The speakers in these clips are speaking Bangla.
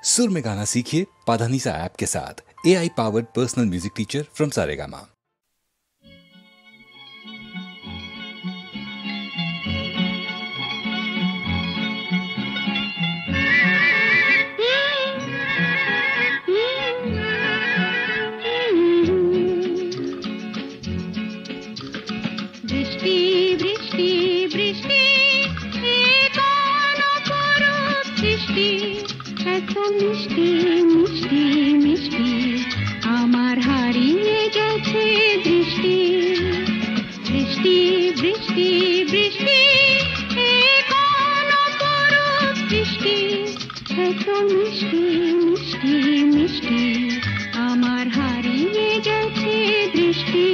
सुर में गाना सीखिए पाधानीसा ऐप के साथ। AI powered personal music teacher from Saregama. মিষ্টি মিষ্টি মিষ্টি আমার হারিয়ে গেছে দৃষ্টি বৃষ্টি বৃষ্টি বৃষ্টি কোন অপরূপ বৃষ্টি এত মিষ্টি মিষ্টি মিষ্টি আমার হারিয়ে গেছে দৃষ্টি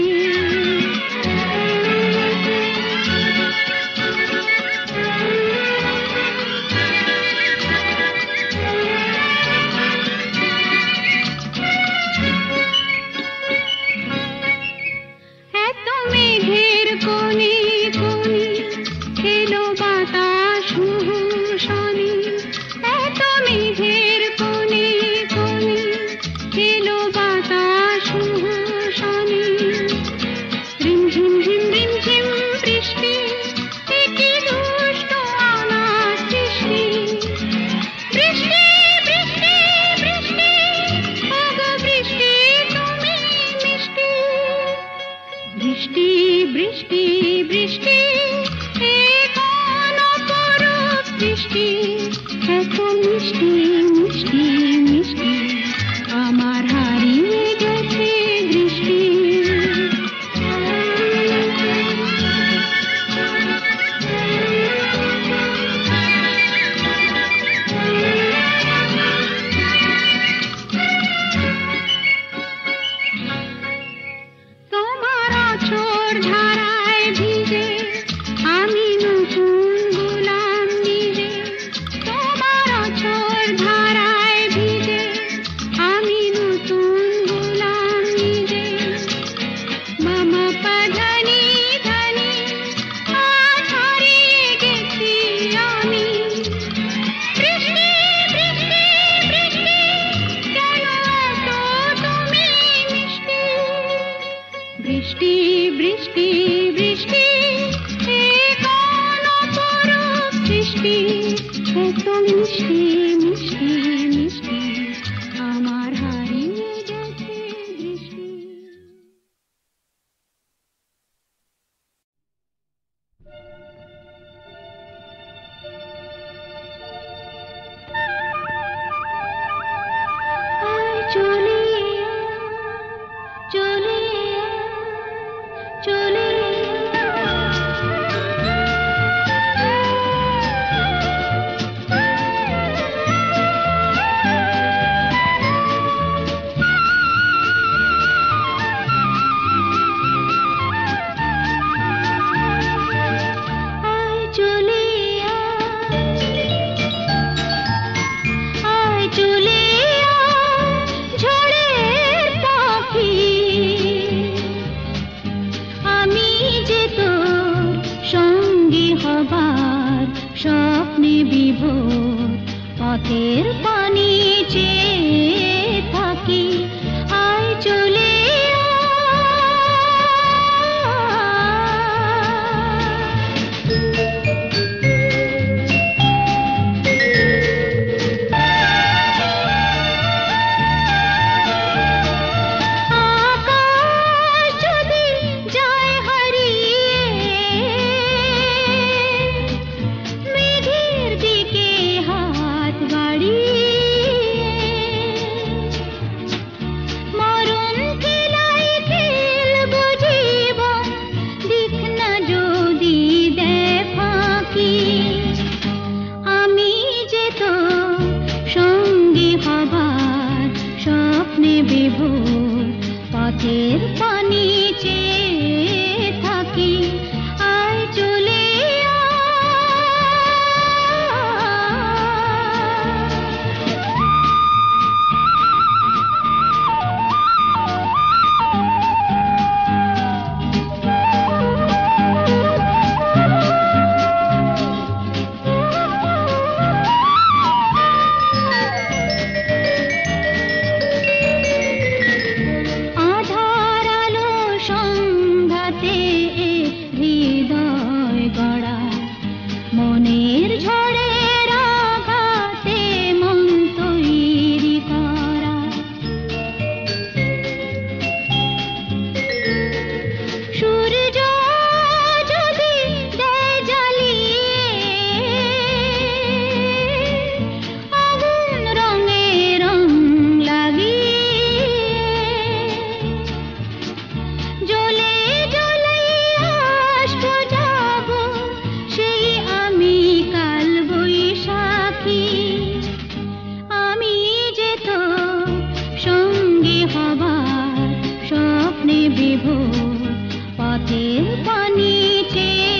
চোখের পানি চেয়ে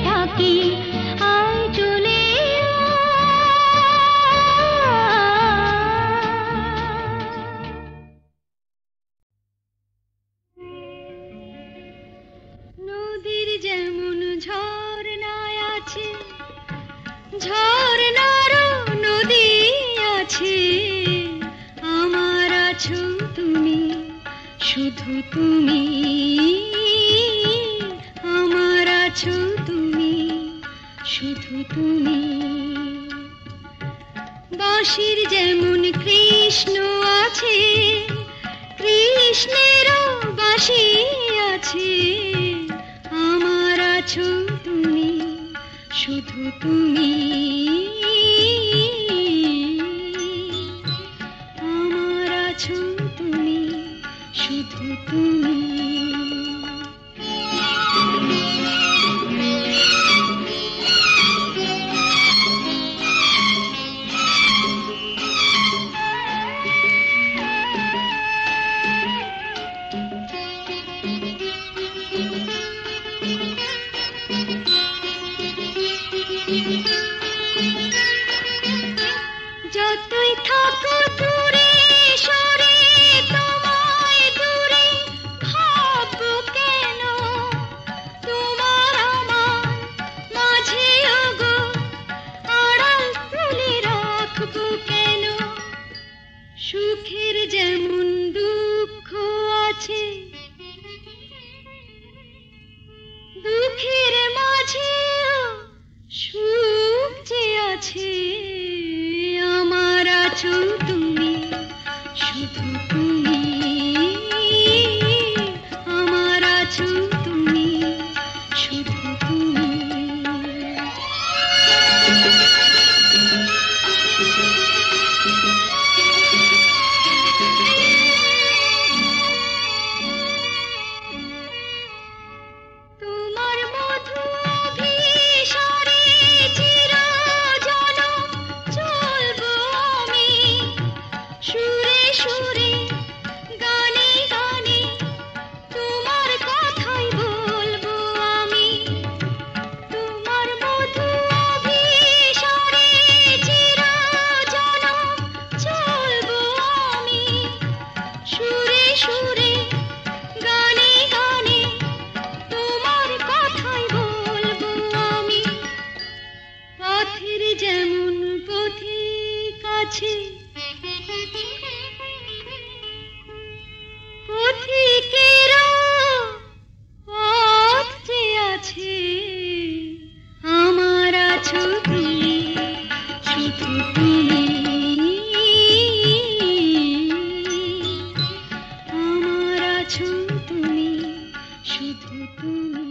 থাকি, আয় চলে নদীর যেমন ঝর্ণায় আছে, ঝর্ণারও নদী আছে, আমার আছো তুমি, শুধু তুমি, আমার আছো তুমি, শুধু তুমি। বাঁশির যেমন কৃষ্ণ আছে, কৃষ্ণেরও বাঁশি আছে, আমার আছো তুমি, শুধু তুমি, আমার আছো তুমি, শুধু তুমি। যতই থাকো দূরে সরে, তোমায় দূরে ভাববো কেন, তোমার আমার মাঝে ওগো আড়াল তুলে রাখবো কেন। সুখের যেমন দুঃখ আছে, দুঃখের মাঝেও সুখ যে আছে, আমার আছো তুমি, শুধু তুমি, আমার আছো তুমি, শুধু তুমি। তোমার মধু অভিসারে চিরজনম চলবো আমি, সুরে সুরে গানে গানে তোমার কথাই বলবো আমি। তোমার মধু অভিসারে চিরজনম চলবো আমি, সুরে সুরে গানে গানে তোমার কথাই বলবো আমি। পথের যেমন পথিক আছে, পথিকেরও পথ যে আছে, আমার আছো তুমি, শুধু তুমি, আমার আছো তুমি, শুধু তুমি।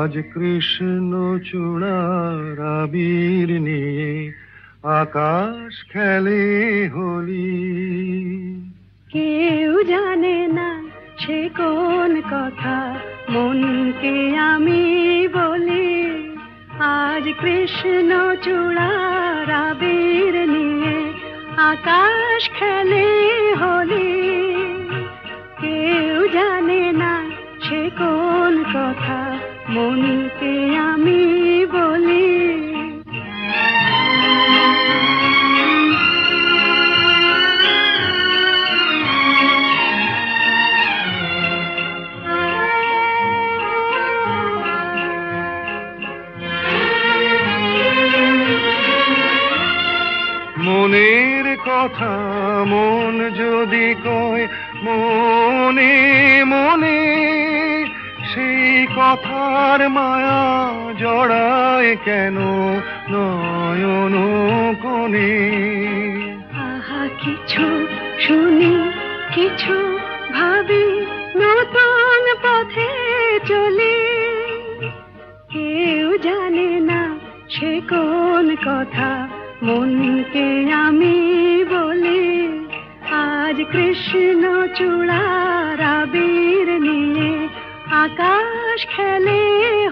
আজ কৃষ্ণ চূড়ার আবির নিয়ে আকাশ খেলে হোলি। কেউ জানে না সে কোন কথা মনকে আমি বলি। আজ কৃষ্ণ চূড়ার আবির নিয়ে আকাশ খেলে হোলি। কেউ জানে না সে কোন কথা মনকে আমি বলি। মনের কথা মন যদি কয় মনে মনে, সেই কথার মায়া জড়ায় কেন নয়ন কোণে। আহা কিছু শুনি কিছু ভাবি নতুন পথে চলি। কেউ জানে না সে কোন কথা মনকে আমি বলি। আজ কৃষ্ণ চূড়ার আবির নিয়ে আকাশ খেলে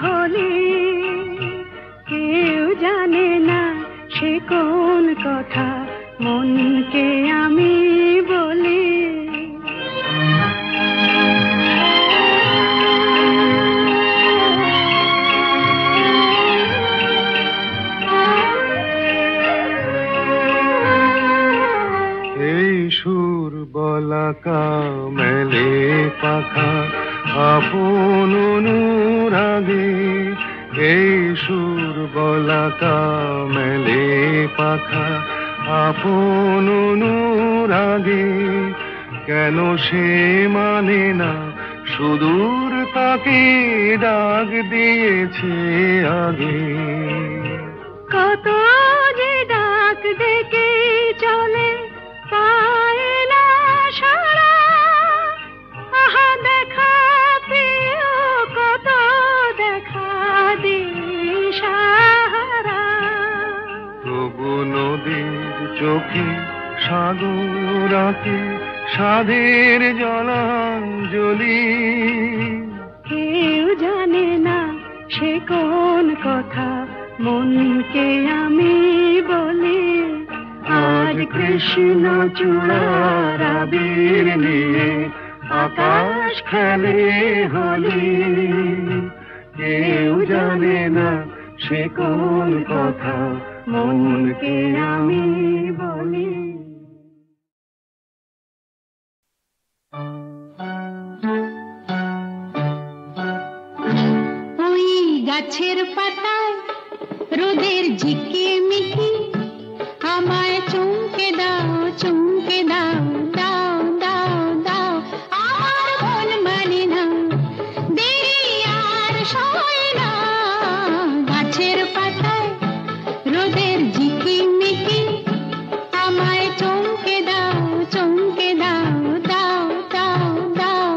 হোলি। কেউ জানে না সে কোন কথা মনকে আমি বলি। সুর বলাকা মেলে পাখা আপন অনুরাগে। এই সুর বলাকা মেলে পাখা আপন অনুরাগে। কেন সে মানে না সুদূর তাকে ডাক দিয়েছে আগে। কত যে ডাক ডেকে চলে পায় না সারা। আহা দেখা প্রিয় কত দেখা দিশাহারা। তবু নদীর চোখে সাগর আঁকে সাধের জলাঞ্জলি। কেউ জানে না সে কোন কথা মনকে আমি বলি। আজ কৃষ্ণ চূড়ার আবির নিয়ে আকাশ খেলে হোলি। কেউ জানে না সে কোন কথা মনকে আমি বলি। ওই গাছের পাতায় রোদের ঝিকিমিকি আমায় চুমকে দাও চুমকে দাও দাও দাও দাও। আমার মন মানে না দেরি আর সয় না। গাছের পাতায় রোদের ঝিকিমিকি আমায় চুমকে দাও চুমকে দাও দাও দাও দাও।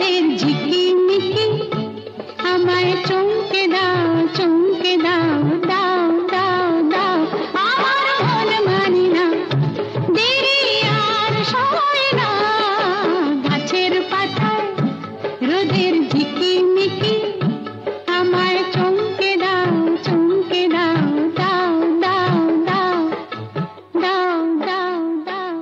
রোদের ঝিকিমিকি আমায় চমকে দাও চমকে দাও দাও দাও দাও আমার মন মানি না দেরি আর সয় না গাছের পাতায় রোদের ঝিকিমিকি আমায় চমকে দাও চমকে দাও দাও দাও দাও দাও দাও দাও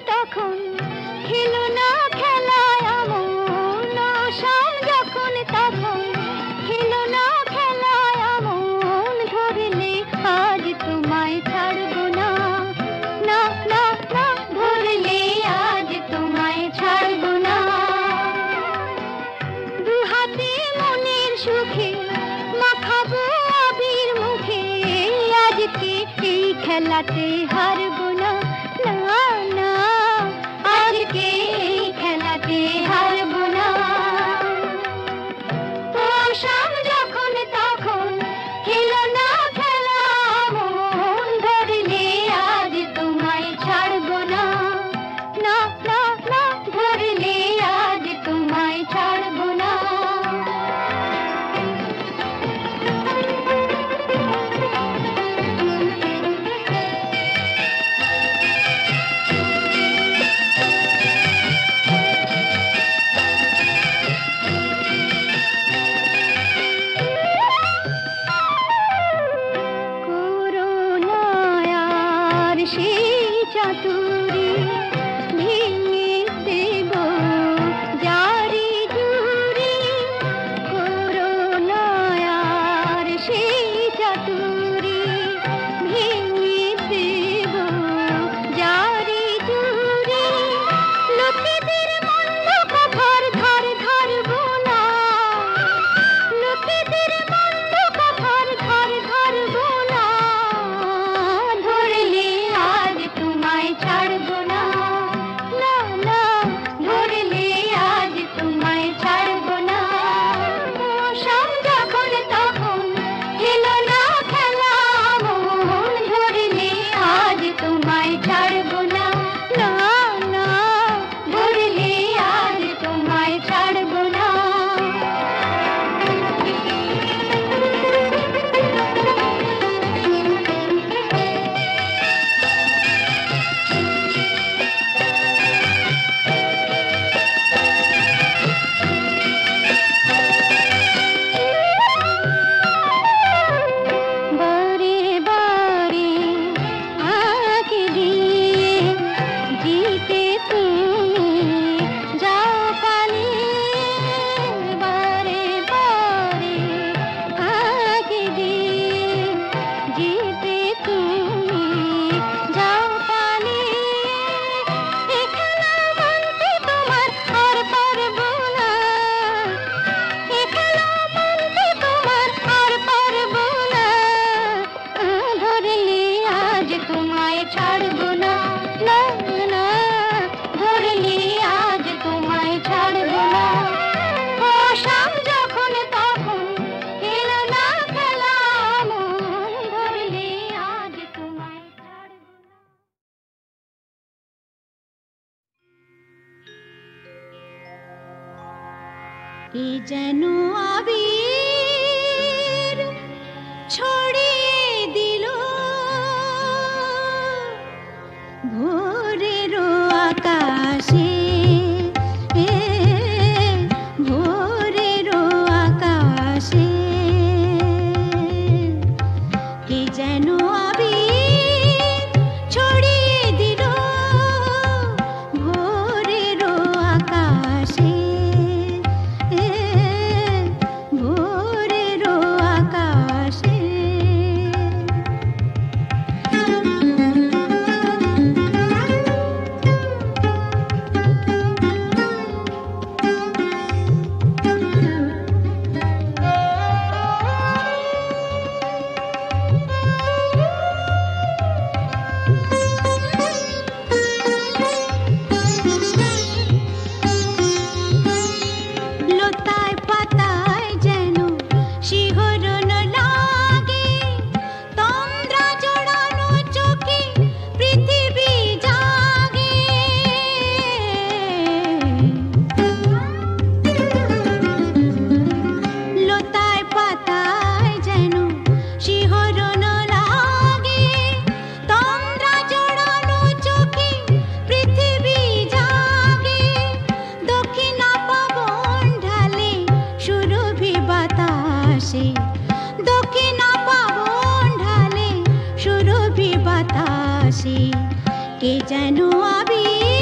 তখন খেলো না খেলায় আমন শাম যখন তখন খেলো না খেলায় আমন ধরলে আজ তোমায় ছাড়বো না না না না ধরলে আজ তোমায় ছাড়বো না দু হাতে মনের সুখে মাখাবো আবির মুখে আজকে এই খেলাতে হারবো না না না আজকে এই খেলাতে হারবো না ও শাম যখন তখন খেলো না খেলা মন ধরলে আজ তোমায় ছাড়বো না না না না ধরলে আজ তোমায় ছাড়বো না চাতুরি ভেঙে দেব জারি জুরি করোনায়ার সেই চাতুরি ভেঙে দেব জারি জুরি লোকেদের মন্দ কথার ধার ধারবো না লোকেদের মন্দ কথার ধার ধারবো না ধরলে আজ তোমায় ছাড়বো না না না ধরলে আজ তোমায় ছাড়বো না শাম যখন তখন খেলো না খেলা মন ধরলে আজ তোমায় ছাড়বো না না না ধরলে আজ তোমায় ছাড়বো না বারে বারে আঁকে দিয়ে জিতে তুমি যাও পালিয়ে বারে বারে আঁকে দিয়ে জিতে তুমি যাও পালিয়ে এ খেলা মানতে তোমার আর পারবো না এ খেলা মানতে তোমার আর পারবো না ধরলে আজ তোমায় ছাড়বো না না না ধরলে আজ তোমায় ছাড়বো না ও শাম যখন তখন খেলো না খেলা মন ধরলে আজ তোমায় ছাড়বো না এ যেন আবির ছড়িয়ে দিল ভোরের আকাশে ভোরের আকাশে কে যেন আবির ছড়িয়ে দিল ভোরের আকাশে ভোরের আকাশে লতায় পাতায় যেন শিহরণ লাগে তন্দ্রা জড়ানো চোখে পৃথিবী জাগে লতায় পাতায় যেন শিহরণ লাগে তন্দ্রা জড়ানো চোখে পৃথিবী জাগে দক্ষিণা পবন ঢালে সুরভি বাতাসে দক্ষিণা পবন ঢালে সুরভি বাতাসে কে যেন আবির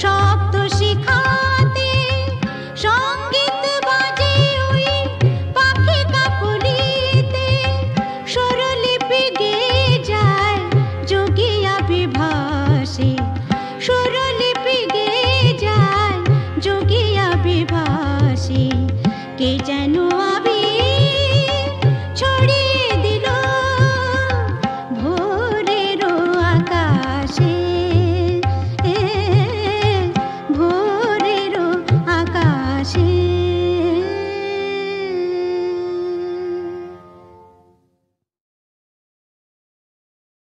শব্দ শিখাতে সঙ্গীত বাজে ওই পাখি কাকলিতে স্বরলিপি গেয়ে যায় যোগিয়া বিভাসে স্বরলিপি গেয়ে যায় যোগিয়া বিভাসে কে যেন আবি